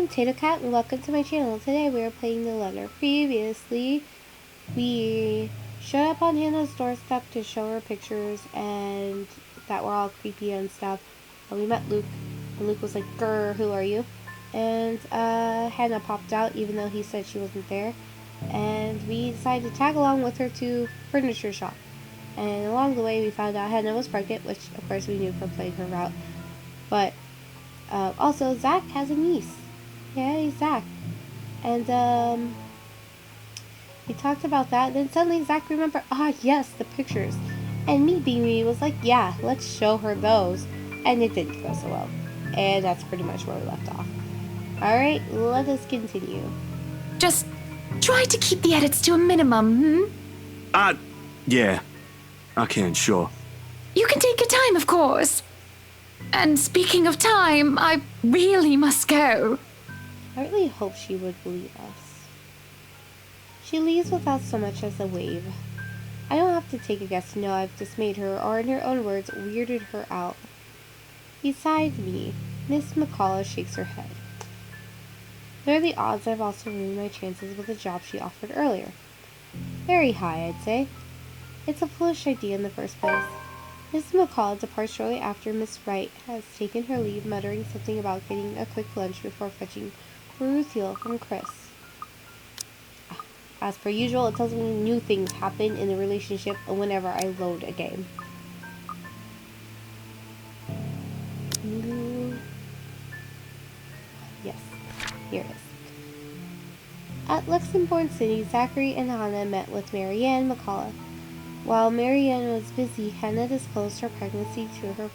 I'm Tato Cat and welcome to my channel. Today we are playing the letter. Previously, we showed up on Hannah's doorstep to show her pictures and that were all creepy and stuff. And we met Luke, and Luke was like, "Grr, who are you?" And Hannah popped out even though he said she wasn't there. And we decided to tag along with her to furniture shop. And along the way we found out Hannah was pregnant, which of course we knew from playing her route. But also, Zach has a niece. Yeah, he's Zach. And, we talked about that. Then suddenly Zach remembered, yes, the pictures. And me being me was like, yeah, let's show her those. And it didn't go so well. And that's pretty much where we left off. Alright, let us continue. Just try to keep the edits to a minimum, Yeah. I can, sure. You can take your time, of course. And speaking of time, I really must go. I really hope she would believe us. She leaves without so much as a wave. I don't have to take a guess to know I've dismayed her, or in her own words, weirded her out. Beside me, Miss McCullough shakes her head. What are the odds I've also ruined my chances with the job she offered earlier? Very high, I'd say. It's a foolish idea in the first place. Mrs. McCall departs shortly after Miss Wright has taken her leave, muttering something about getting a quick lunch before fetching Ruthil from Chris. As per usual, it tells me new things happen in the relationship whenever I load a game. Yes, here it is. At Luxembourg City, Zachary and Hannah met with Marianne McCullough. While Marianne was busy, Hannah disclosed her pregnancy to her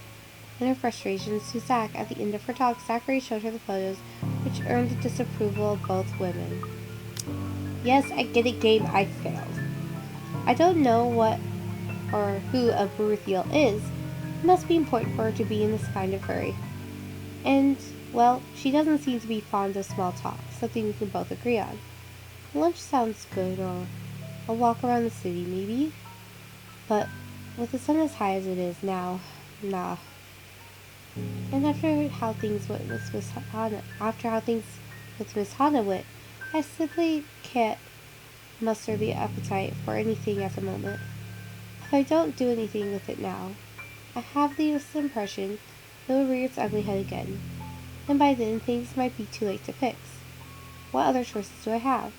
and her frustrations to Zach. At the end of her talk, Zachary showed her the photos, which earned the disapproval of both women. Yes, I get it, game. I failed. I don't know what or who a Ruthil is. It must be important for her to be in this kind of hurry. And, well, she doesn't seem to be fond of small talk, something we can both agree on. Lunch sounds good, or a walk around the city, maybe? But with the sun as high as it is now, nah. And after how things went with Miss Hannah went, I simply can't muster the appetite for anything at the moment. If I don't do anything with it now, I have the impression it will rear its ugly head again. And by then, things might be too late to fix. What other choices do I have?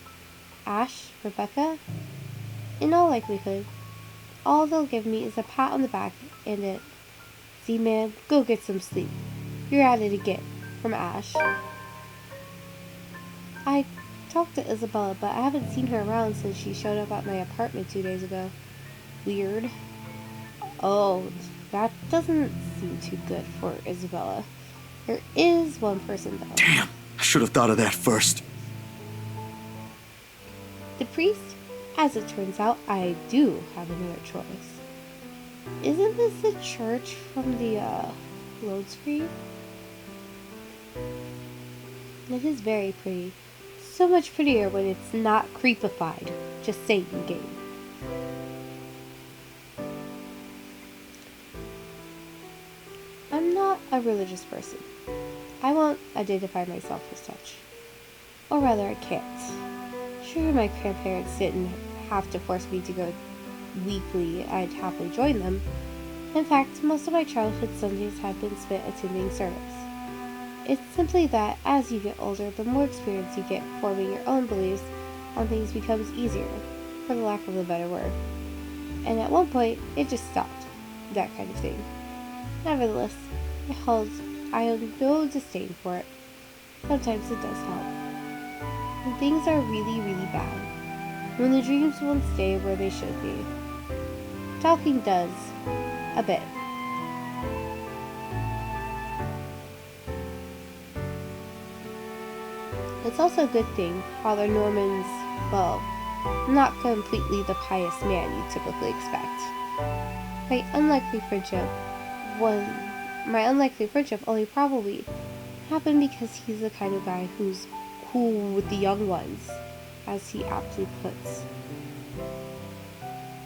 Ash? Rebecca? In all likelihood, all they'll give me is a pat on the back and it. See, man, go get some sleep. You're at it again. From Ash. I talked to Isabella, but I haven't seen her around since she showed up at my apartment 2 days ago. Weird. Oh, that doesn't seem too good for Isabella. There is one person, though. Damn, I should have thought of that first. The priest? As it turns out, I do have another choice. Isn't this the church from the, load screen? It is very pretty. So much prettier when it's not creepified. Just saying, game. I'm not a religious person. I won't identify myself as such. Or rather, I can't. Sure, my grandparents didn't have to force me to go weekly. I'd happily join them. In fact, most of my childhood Sundays have been spent attending service. It's simply that, as you get older, the more experience you get forming your own beliefs on things becomes easier, for the lack of a better word. And at one point, it just stopped. That kind of thing. Nevertheless, I have no disdain for it. Sometimes it does help. When things are really, really bad. When the dreams won't stay where they should be. Talking does. A bit. It's also a good thing Father Norman's, well, not completely the pious man you typically expect. My unlikely friendship only probably happened because he's the kind of guy who's cool with the young ones, as he aptly puts.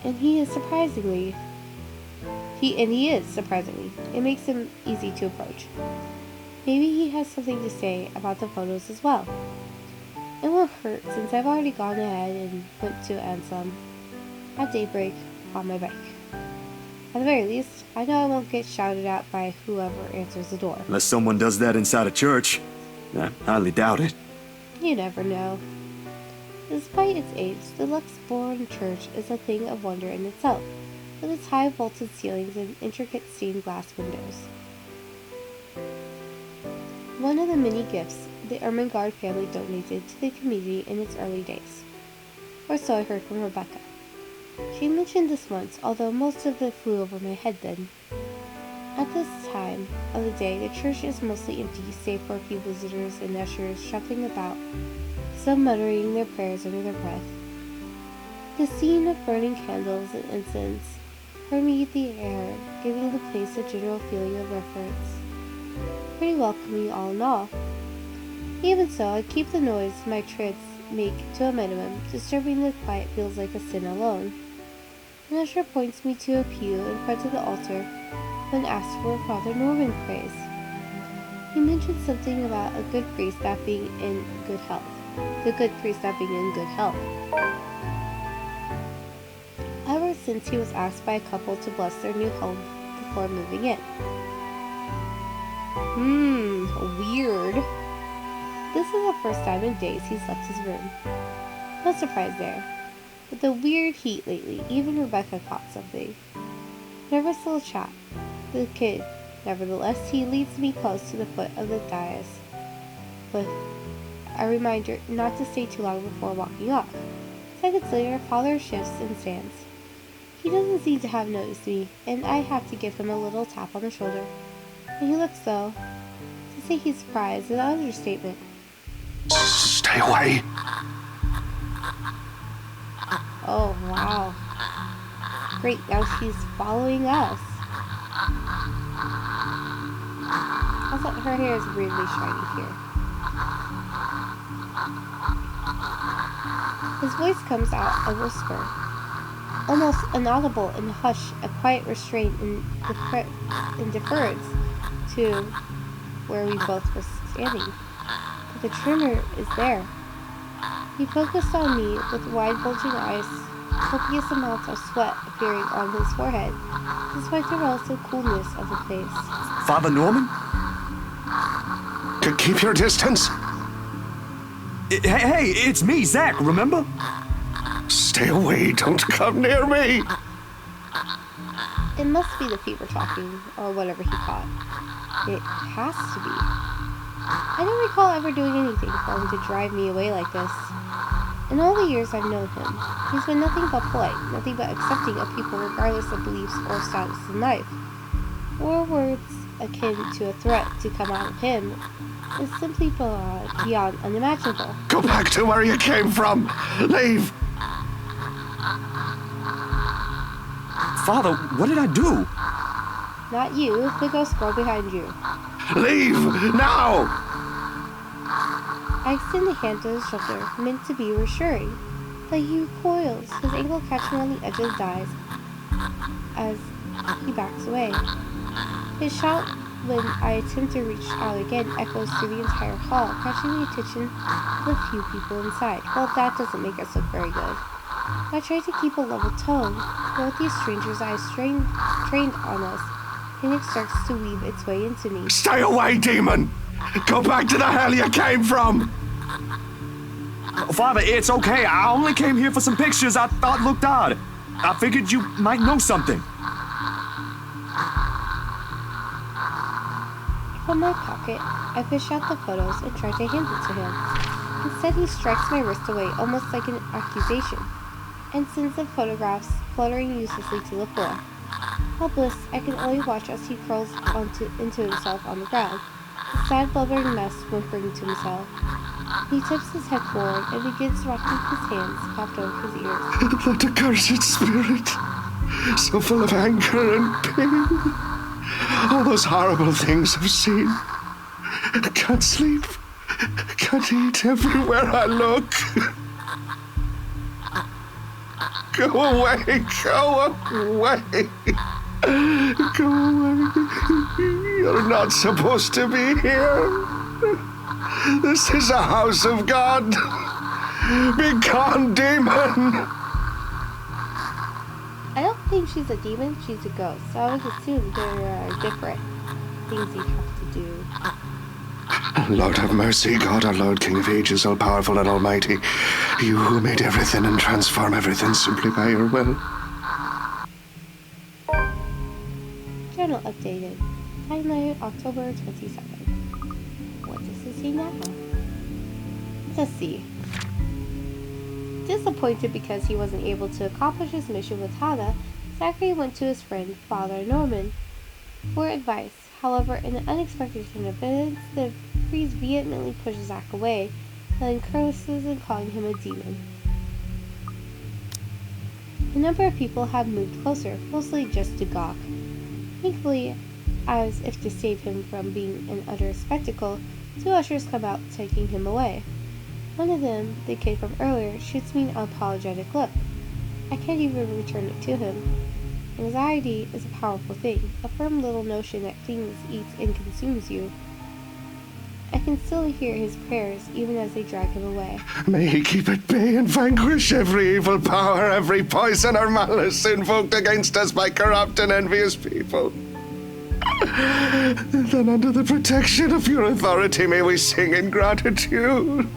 And he is surprisingly. It makes him easy to approach. Maybe he has something to say about the photos as well. It won't hurt since I've already gone ahead and went to Ansem at daybreak on my bike. At the very least, I know I won't get shouted at by whoever answers the door. Unless someone does that inside a church. I highly doubt it. You never know. Despite its age, the Luxembourg church is a thing of wonder in itself, with its high vaulted ceilings and intricate stained glass windows. One of the many gifts the Ermengarde family donated to the community in its early days. Or so I heard from Rebecca. She mentioned this once, although most of it flew over my head then. At this time of the day, the church is mostly empty, save for a few visitors and ushers shuffling about, some muttering their prayers under their breath. The scene of burning candles and incense permeated the air, giving the place a general feeling of reverence. Pretty welcoming all in all. Even so, I keep the noise my treads make to a minimum. Disturbing the quiet feels like a sin alone. An usher points me to a pew in front of the altar when asked for Father Norman prays. He mentioned something about a good priest not being in good health. The good priest not being in good health. Ever since he was asked by a couple to bless their new home before moving in. Weird. This is the first time in days he's left his room. No surprise there. With the weird heat lately, even Rebecca caught something. Nervous little chap. The kid. Nevertheless, he leads me close to the foot of the dais, with a reminder not to stay too long before walking off. Seconds later, Father shifts and stands. He doesn't seem to have noticed me, and I have to give him a little tap on the shoulder. And he looks though. To say he's surprised is an understatement. Stay away. Oh, wow. Great, now she's following us. Also, her hair is weirdly shiny here. His voice comes out a whisper, almost inaudible in the hush, a quiet restraint and deference to where we both were standing. But the tremor is there. He focused on me with wide bulging eyes, copious amounts of sweat appearing on his forehead, despite the relative coolness of the place. Father Norman? Keep your distance. Hey, it's me, Zach, remember? Stay away. Don't come near me. It must be the fever talking, or whatever he caught. It has to be. I don't recall ever doing anything for him to drive me away like this. In all the years I've known him, he's been nothing but polite, nothing but accepting of people regardless of beliefs or status in life. Or words akin to a threat to come out of him is simply beyond unimaginable. Go back to where you came from. Leave. Father, what did I do? Not you, the ghost girl behind you. Leave now. I extend a hand to his shoulder, meant to be reassuring, but he recoils, his ankle catching on the edge of the dais as he backs away. His shout when I attempt to reach out again echoes through the entire hall, catching the attention of the few people inside. Well, that doesn't make us look very good. I try to keep a level tone, but with these strangers' eyes trained on us, panic starts to weave its way into me. Stay away, demon. Go back to the hell you came from. Father, it's okay. I only came here for some pictures I thought looked odd. I figured you might know something. From my pocket, I fish out the photos and try to hand it to him. Instead, he strikes my wrist away, almost like an accusation, and sends the photographs fluttering uselessly to the floor. Helpless, I can only watch as he curls into himself on the ground, a sad blubbering mess whimpering to himself. He tips his head forward and begins rocking his hands propped over his ears. That accursed spirit, so full of anger and pain. All those horrible things I've seen. I can't sleep. I can't eat everywhere I look. Go away. Go away. Go away. You're not supposed to be here. This is a house of God. Be gone, demon. I don't think she's a demon, she's a ghost. So I would assume there are different things you have to do. Lord have mercy, God, our Lord, King of ages, all powerful and almighty. You who made everything and transform everything simply by your will. Journal updated. Timeline October 27th. What does it say now? Let's see. Disappointed because he wasn't able to accomplish his mission with Hannah, Zachary went to his friend, Father Norman, for advice. However, in an unexpected turn of events, the priest vehemently pushes Zach away, and curses and calling him a demon. A number of people have moved closer, mostly just to gawk. Thankfully, as if to save him from being an utter spectacle, 2 ushers come out, taking him away. One of them, the kid from earlier, shoots me an apologetic look. I can't even return it to him. Anxiety is a powerful thing, a firm little notion that things eats and consumes you. I can still hear his prayers even as they drag him away. May he keep at bay and vanquish every evil power, every poison or malice invoked against us by corrupt and envious people. Then under the protection of your authority may we sing in gratitude.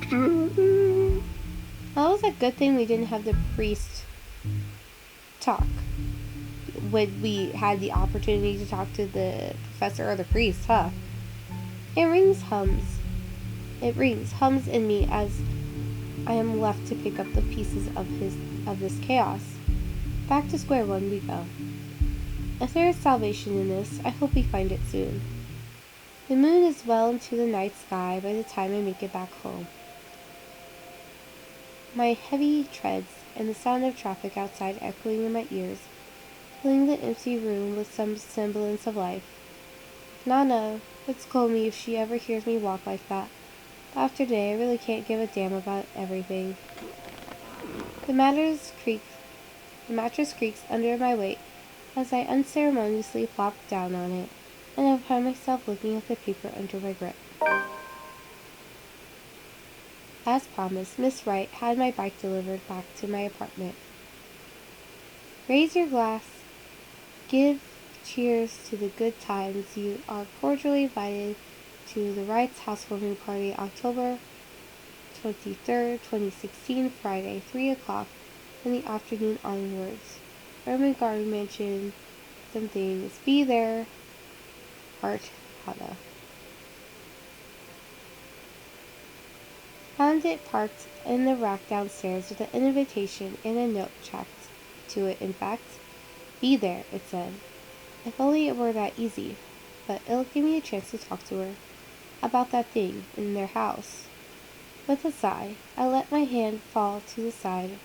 Well, it was a good thing we didn't have the priest talk when we had the opportunity to talk to the professor or the priest, huh? It rings, hums in me as I am left to pick up the pieces of this chaos. Back to square one we go. If there is salvation in this, I hope we find it soon. The moon is well into the night sky by the time I make it back home. My heavy treads and the sound of traffic outside echoing in my ears, filling the empty room with some semblance of life. Nana would scold me if she ever hears me walk like that. But after today, I really can't give a damn about everything. The mattress creaks under my weight as I unceremoniously flop down on it, and I find myself looking at the paper under my grip. As promised, Miss Wright had my bike delivered back to my apartment. Raise your glass. Give cheers to the good times. You are cordially invited to the Wright's housewarming party October 23rd, 2016, Friday, 3 o'clock in the afternoon onwards. Ermengarde Mansion, some things. Be there. Heart, Hannah. Found it parked in the rack downstairs with an invitation and a note tacked to it. In fact, be there, it said. If only it were that easy, but it'll give me a chance to talk to her about that thing in their house. With a sigh, I let my hand fall to the side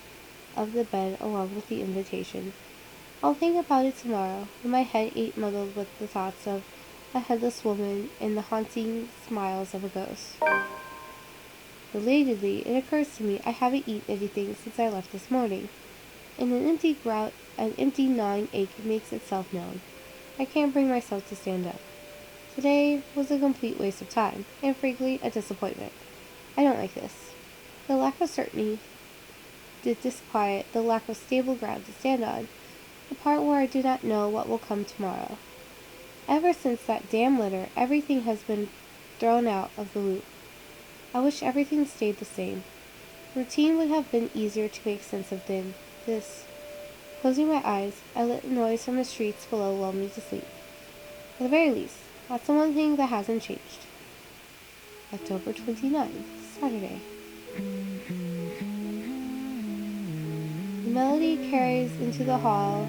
of the bed along with the invitation. I'll think about it tomorrow, when my head ain't muddled with the thoughts of a headless woman and the haunting smiles of a ghost. Relatedly, it occurs to me I haven't eaten anything since I left this morning, and an empty gnawing ache makes itself known. I can't bring myself to stand up. Today was a complete waste of time, and frankly, a disappointment. I don't like this. The lack of certainty, the disquiet, the lack of stable ground to stand on, the part where I do not know what will come tomorrow. Ever since that damn letter, everything has been thrown out of the loop. I wish everything stayed the same. Routine would have been easier to make sense of than this. Closing my eyes, I let the noise from the streets below lull me to sleep. At the very least, that's the one thing that hasn't changed. October 29th, Saturday. The melody carries into the hall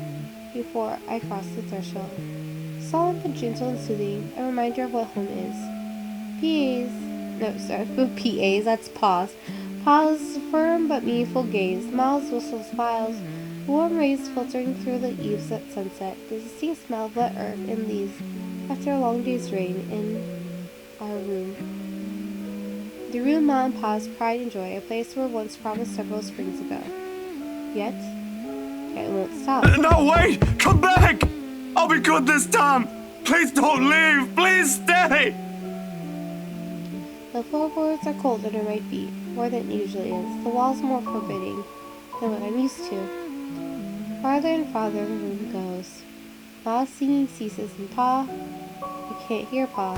before I cross the threshold. Solemn but gentle and soothing, a reminder of what home is. PAs, that's pause. Pause, firm but meaningful gaze, mouths, whistles, smiles, warm rays filtering through the eaves at sunset, the distinct smell of wet earth and leaves after a long day's rain in our room. The room Ma and Pa's pride and joy, a place where once promised several springs ago. Yet it won't stop. No, wait! Come back! I'll be good this time. Please don't leave. Please stay. The floorboards are cold under my feet, more than it usually is. The walls more forbidding than what I'm used to. Farther and farther the room goes. Ma's singing ceases, and Pa, I can't hear Pa.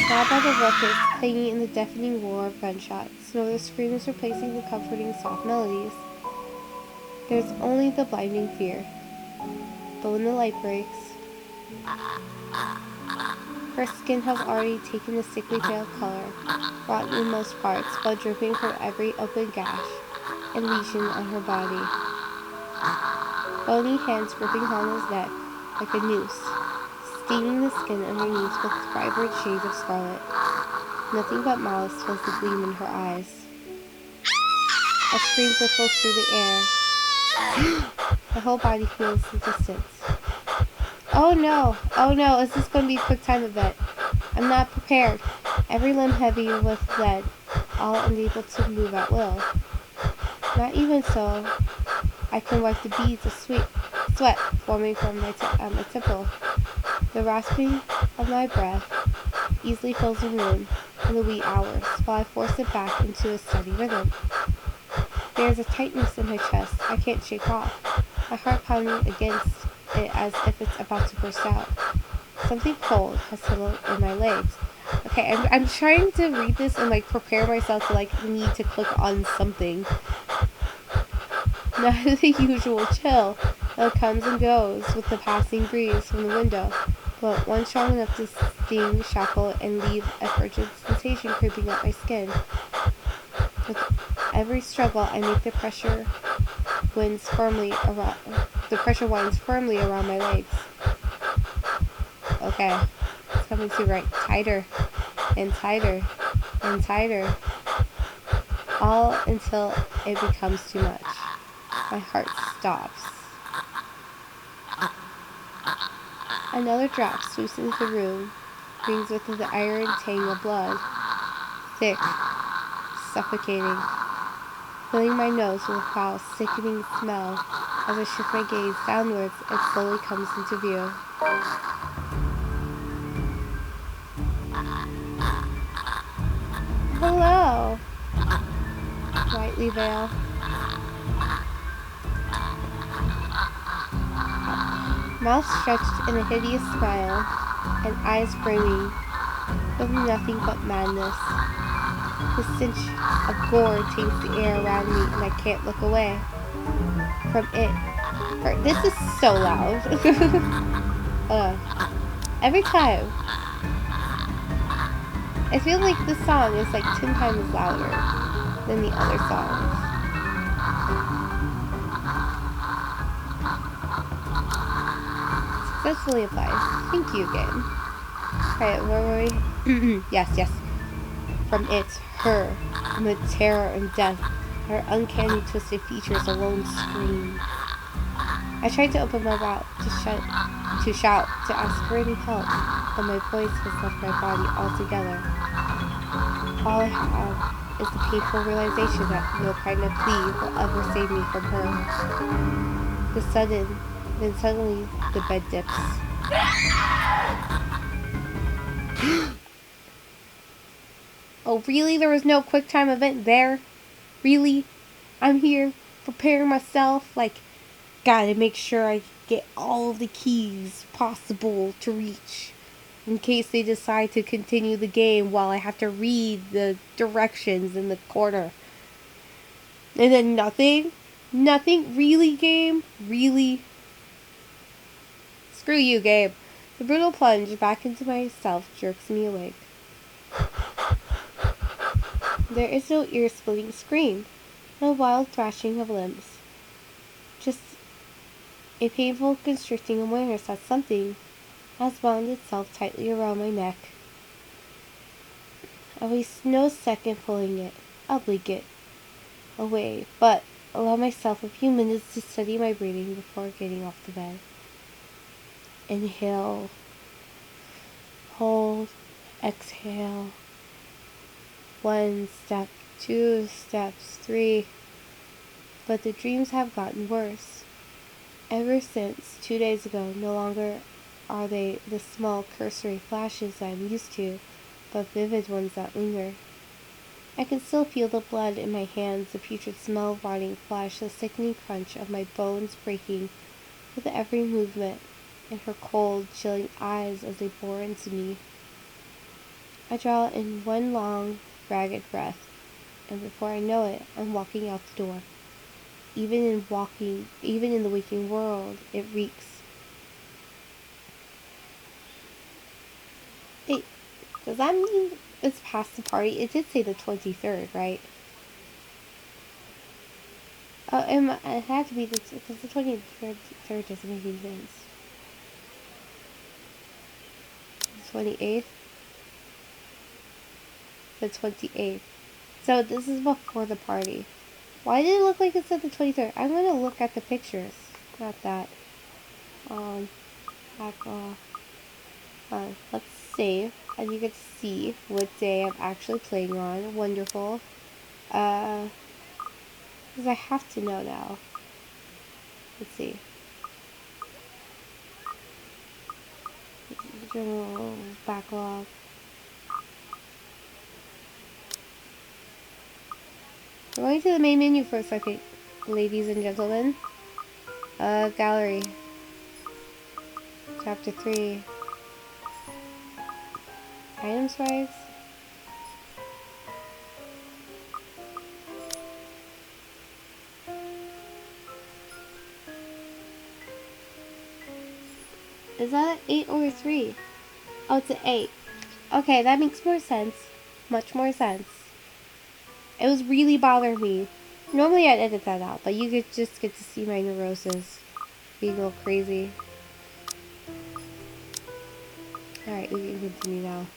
Now by the ruckus, clanging in the deafening roar of gunshots, nor the screams replacing the comforting soft melodies. There's only the blinding fear. But when the light breaks, her skin has already taken a sickly pale color, rotten in most parts, blood dripping from every open gash and lesion on her body. Bony hands gripping Hana's neck like a noose, staining the skin underneath with vibrant shades of scarlet. Nothing but malice fills the gleam in her eyes. A scream ripples through the air. The whole body feels the distance. Oh no, is this going to be a quick time event? I'm not prepared. Every limb heavy with lead, all unable to move at will. Not even so, I can wipe the beads of sweat forming from my temple. The rasping of my breath easily fills the room in the wee hours, while I force it back into a steady rhythm. There is a tightness in my chest I can't shake off, my heart pounding against it as if it's about to burst out. Something cold has settled in my legs. Okay, I'm trying to read this and like prepare myself to like need to click on something. Not the usual chill that comes and goes with the passing breeze from the window, but one strong enough to sting, shackle, and leave a frigid sensation creeping up my skin. With every struggle, I make the pressure winds firmly around my legs. Okay, it's coming to right, tighter, and tighter, and tighter, all until it becomes too much. My heart stops. Another drop sweeps into the room, brings with it the iron tang of blood, thick, suffocating, filling my nose with a foul, sickening smell. As I shift my gaze downwards, it slowly comes into view. Hello, lightly veiled. Mouth stretched in a hideous smile, and eyes brimming with nothing but madness. The stench of gore taints the air around me, and I can't look away from it. This is so loud. Every time, I feel like this song is like 10 times louder than the other songs. Successfully applied. Thank you, game. Alright, where were we? Yes. From it, her, amid terror and death, her uncanny twisted features alone scream. I tried to open my mouth to shout, to ask for any help, but my voice has left my body altogether. All I have is the painful realization that no kind of plea will ever save me from her. Then suddenly, the bed dips. Oh, really? There was no quick time event there? Really? I'm here preparing myself, like, gotta make sure I get all of the keys possible to reach in case they decide to continue the game while I have to read the directions in the corner. And then nothing? Nothing? Really, game? Really? Screw you, Gabe. The brutal plunge back into myself jerks me awake. There is no ear-splitting scream, no wild thrashing of limbs. Just a painful, constricting awareness that something has bound itself tightly around my neck. I waste no second pulling it. I'll blink it away, but allow myself a few minutes to steady my breathing before getting off the bed. Inhale, hold, exhale. 1 step, 2 steps, 3. But the dreams have gotten worse. Ever since 2 days ago, no longer are they the small cursory flashes I'm used to, but vivid ones that linger. I can still feel the blood in my hands, the putrid smell of rotting flesh, the sickening crunch of my bones breaking with every movement, and her cold, chilling eyes as they bore into me. I draw in one long, ragged breath, and before I know it, I'm walking out the door. Even in the waking world, it reeks. Wait, does that mean it's past the party? It did say the 23rd, right? Oh, it had to be because the 23rd doesn't make any sense. The 28th? The 28th. So this is before the party. Why did it look like it said the 23rd? I'm gonna look at the pictures. Not that. Back off. Let's save. And you can see what day I'm actually playing on. Wonderful. Because I have to know now. Let's see. General backlog. We're going to the main menu for a second, ladies and gentlemen. Gallery. Chapter 3. Items wise. Is that an 8 or a 3? Oh, it's an 8. Okay, that makes more sense. Much more sense. It was really bothering me. Normally I'd edit that out, but you could just get to see my neurosis being all crazy. Alright, we can continue now.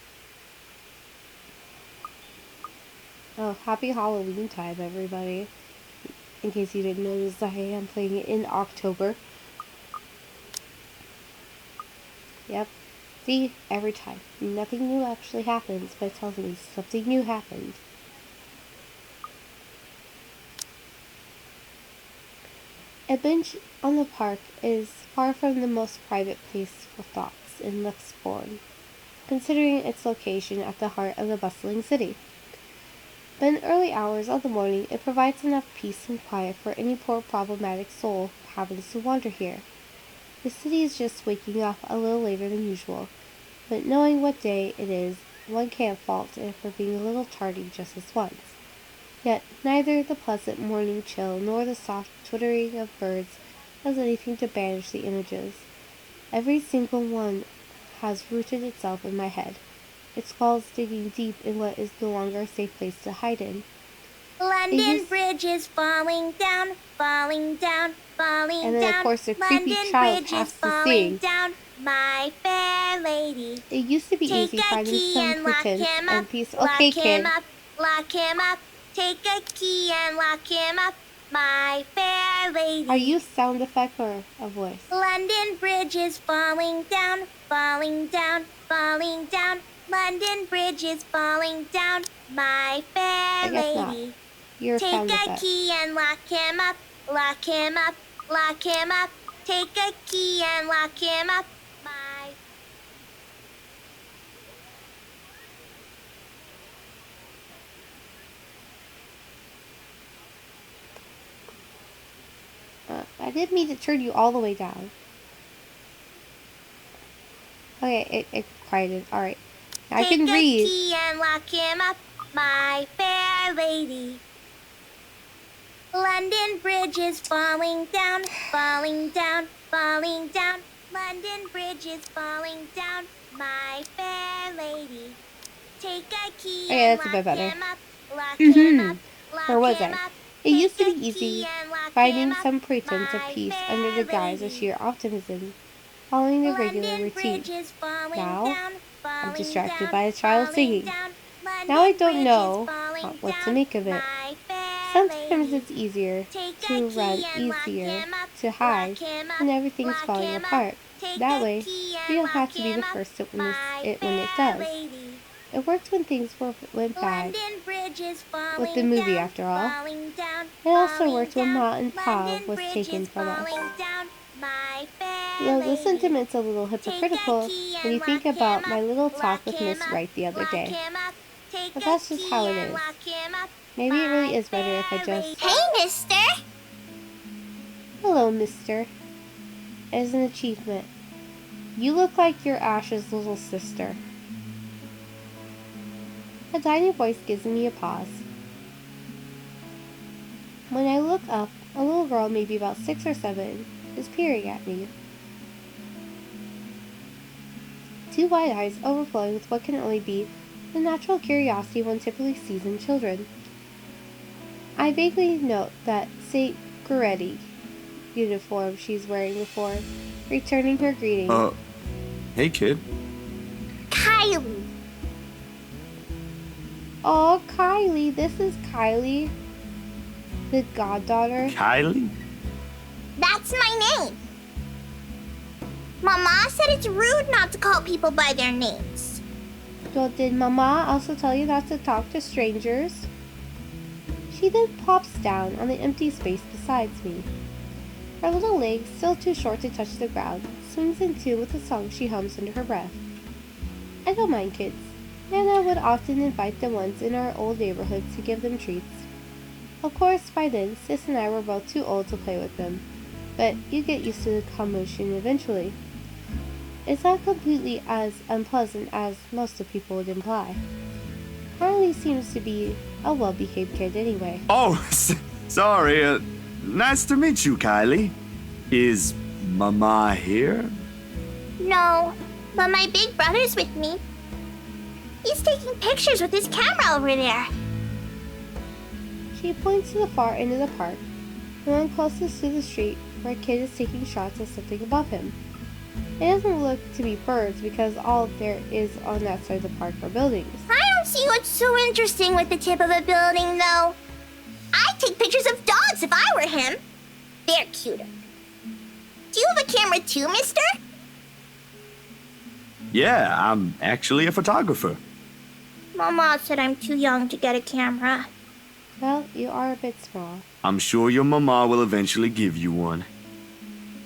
Oh, happy Halloween time, everybody. In case you didn't notice, I am playing it in October. Yep. See? Every time. Nothing new actually happens, but it tells me something new happened. A bench on the park is far from the most private place for thoughts in Luxbourne, considering its location at the heart of the bustling city. But in early hours of the morning, it provides enough peace and quiet for any poor problematic soul who happens to wander here. The city is just waking up a little later than usual, but knowing what day it is, one can't fault it for being a little tardy just this once. Yet neither the pleasant morning chill nor the soft twittering of birds does anything to banish the images. Every single one has rooted itself in my head, its skulls digging deep in what is no longer a safe place to hide in. London Bridge is falling down, falling down, falling down. And then, of course, the creepy London child Bridge has is to falling sing. down, my fair lady. It used to be Take easy a finding key some and lock pretense him up, and peace. lock Okay, him kid. up, lock him up. Take a key and lock him up, my fair lady. Are you sound effect or a voice? London Bridge is falling down, falling down, falling down. London Bridge is falling down, my fair I guess not. lady. You're a Take sound a effect. key and lock him up, lock him up, lock him up. Take a key and lock him up, my... I didn't mean to turn you all the way down. Okay, it quieted. Alright. I can read. Take a key and lock him up, my fair lady. London Bridge is falling down, falling down, falling down. London Bridge is falling down, my fair lady. Take a key Okay, and that's a bit lock better. him up, lock him up, lock Or was him I? up. It used to Take be a easy key and lock finding him up, some pretense of my peace under the fair guise of lady. sheer optimism, following the regular London routine. Bridge is falling Now, down, I'm falling distracted down, by a child falling singing. down. Now I London don't Bridge know is falling what to down, make of it. my fair Sometimes lady. it's easier Take to a run key and lock easier him up, to hide lock him up, when everything's lock falling him up. apart. Take That a way, key you and don't have lock to be the him up, first to my witness it when it fair does. lady. It worked when things went bad. London Bridge is falling With the movie, down, after all. falling down, It also falling worked when down. Ma and Pa London was Bridge taken is from us. falling down, my Well, the lady. sentiment's a little hypocritical Take a key when you and think lock about him my up, little talk lock with him Miss up, Wright the other lock day. him up. Take But a that's just key how it and is. lock him up, Maybe it really my is better if I fair just... lady. Hey, mister! Hello, mister. As an achievement. You look like you're Ash's little sister. A tiny voice gives me a pause. When I look up, a little girl, maybe about 6 or 7, is peering at me. Two wide eyes overflowing with what can only be the natural curiosity one typically sees in children. I vaguely note that St. Goretti uniform she's wearing before returning her greeting. Hey, kid. Kylie. Oh, Kylie, this is Kylie, the goddaughter. Kylie? That's my name. Mama said it's rude not to call people by their names. Well, did Mama also tell you not to talk to strangers? She then plops down on the empty space beside me. Her little legs, still too short to touch the ground, swings in tune with the song she hums under her breath. I don't mind kids. Nana would often invite the ones in our old neighborhood to give them treats. Of course, by then, Sis and I were both too old to play with them, but you get used to the commotion eventually. It's not completely as unpleasant as most of people would imply. Harley seems to be a well-behaved kid anyway. Oh, sorry. Nice to meet you, Kylie. Is Mama here? No, but my big brother's with me. He's taking pictures with his camera over there. She points to the far end of the park, the one closest to the street where a kid is taking shots of something above him. It doesn't look to be birds because all there is on that side of the park are buildings. I don't see what's so interesting with the tip of a building, though. I'd take pictures of dogs if I were him. They're cuter. Do you have a camera too, mister? Yeah, I'm actually a photographer. Mama said I'm too young to get a camera. Well, you are a bit small. I'm sure your mama will eventually give you one.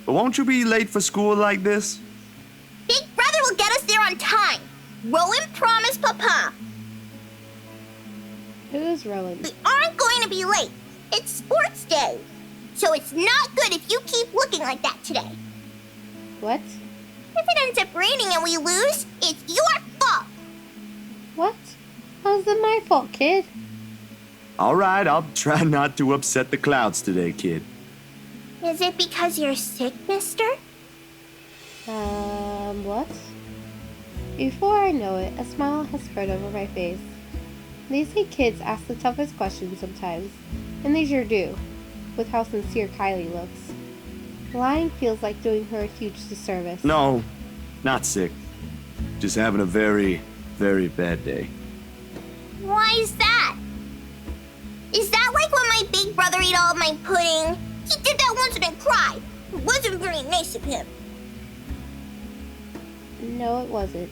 But won't you be late for school like this? Big brother will get us there on time. Rowan promised Papa. Who's Rowan? We aren't going to be late. It's sports day. So it's not good if you keep looking like that today. What? If it ends up raining and we lose, it's your fault. What? How's it my fault, kid? All right, I'll try not to upset the clouds today, kid. Is it because you're sick, mister? What? Before I know it, a smile has spread over my face. They say kids ask the toughest questions sometimes, and they sure do, with how sincere Kylie looks. Lying feels like doing her a huge disservice. No, not sick. Just having a very, very bad day. Why is that? Is that like when my big brother ate all of my pudding? He did that once and then cried. It wasn't very nice of him. No, it wasn't.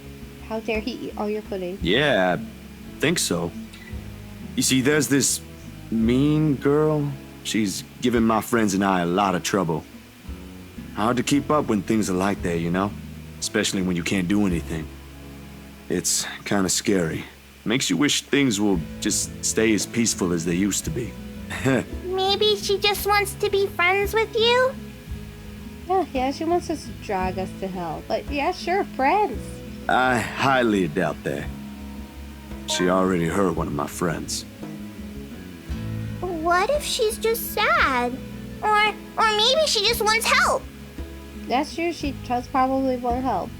How dare he eat all your pudding? Yeah, I think so. You see, there's this mean girl. She's given my friends and I a lot of trouble. Hard to keep up when things are like that, you know? Especially when you can't do anything. It's kind of scary. Makes you wish things will just stay as peaceful as they used to be. Maybe she just wants to be friends with you? Yeah, she wants us to drag us to hell. But yeah, sure, friends. I highly doubt that. She already hurt one of my friends. What if she's just sad? Or maybe she just wants help. That's true, she does probably want help.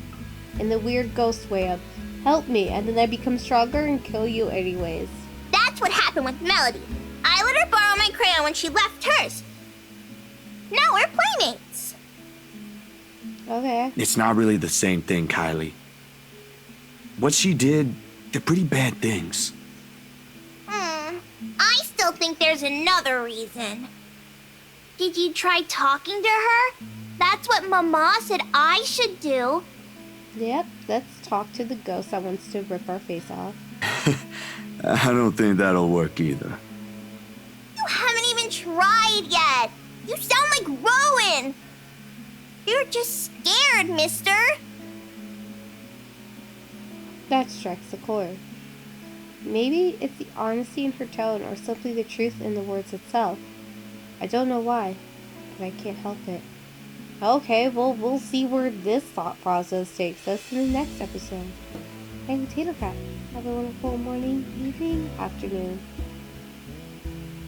In the weird ghost way of, help me, and then I become stronger and kill you anyways. That's what happened with Melody. I let her borrow my crayon when she left hers. Now we're playmates. Okay. It's not really the same thing, Kylie. What she did, they're pretty bad things. I still think there's another reason. Did you try talking to her? That's what Mama said I should do. Yep, let's talk to the ghost that wants to rip our face off. I don't think that'll work either. You haven't even tried yet. You sound like Rowan. You're just scared, mister. That strikes a chord. Maybe it's the honesty in her tone or simply the truth in the words itself. I don't know why, but I can't help it. Okay, well, we'll see where this thought process takes us in the next episode. I'm Potato Cat. Have a wonderful morning, evening, afternoon.